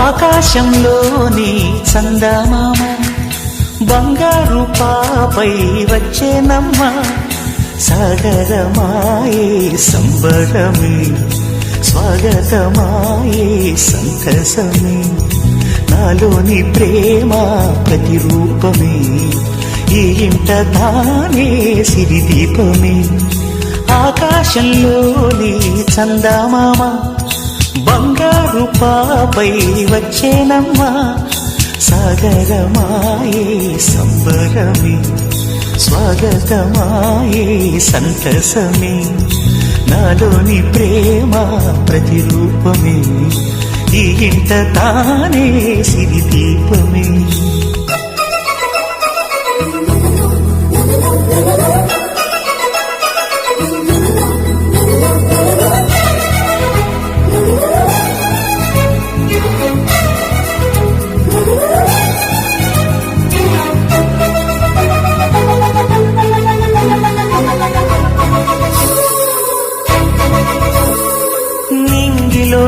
ఆకాశంలోని చందమామ బంగారు పాపై వచ్చేనమ్మ సాగరమాయే సంబరమే స్వాగతమాయే సంతసమే నాలోని ప్రేమ ప్రతిరూపమే ఈ ఇంట తానే సిరిదీపమే ఆకాశంలోని చందమామ బంగారు పాపై వచ్చేనమ్మా సాగరమాయే సంబరమే స్వాగతమాయే సంతసమే నాలోని ప్రేమ ప్రతిరూపమే ఈ ఇంట తానే సిరిదీపమే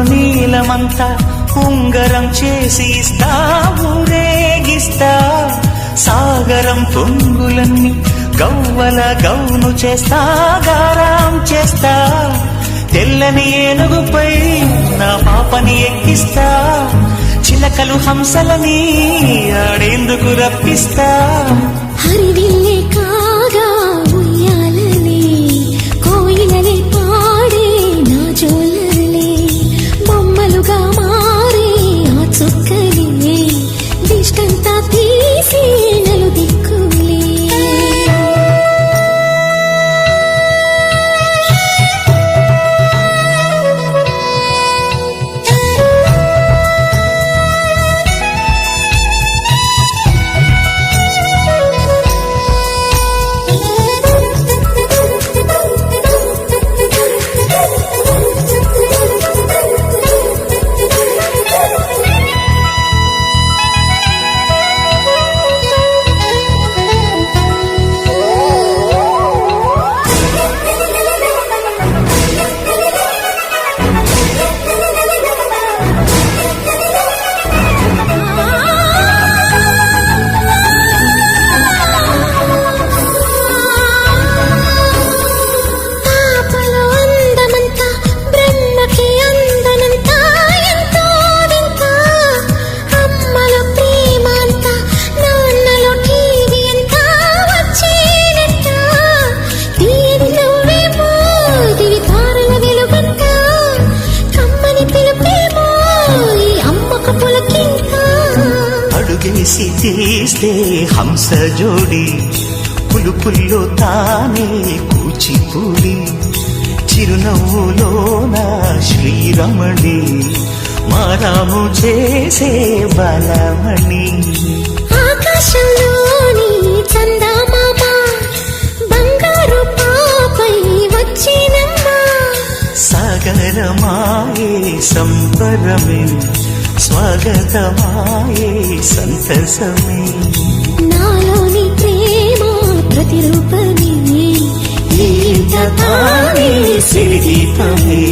నీలమంతా ఉంగరం చేసి ఇస్తా ఊరేగిస్తా సాగరం పొంగులన్నీ గవ్వల గౌను చేస్తా గారం చేస్తా తెల్లని ఏనుగుపై నా పాపని ఎక్కిస్తా చిలకలు హంసలని ఆడేందుకు రప్పిస్తా హరివిల్లే కాగా ఉయ్యాలనే కోయిలనే పాడే నా జోలలే బొమ్మలుగా మారే ఆ చుక్కలే దిష్టంతా తీసి నలు దిక్కులే అడుగేసి తీస్తే హంస జోడి పులుపుల్లో తానే కూచిపూడి చిరునవ్వులోన శ్రీరమణి మారాము చేసే బలమణి ఆకాశంలోని చందమామ బంగారు పాపై వచ్చినమ్మా సాగరమాయే సంబరమే స్వాగతమాయే సంతసమే నాలోని ప్రేమ ప్రతిరూపమే ఈ ఇంట తానే సిరిదీపమే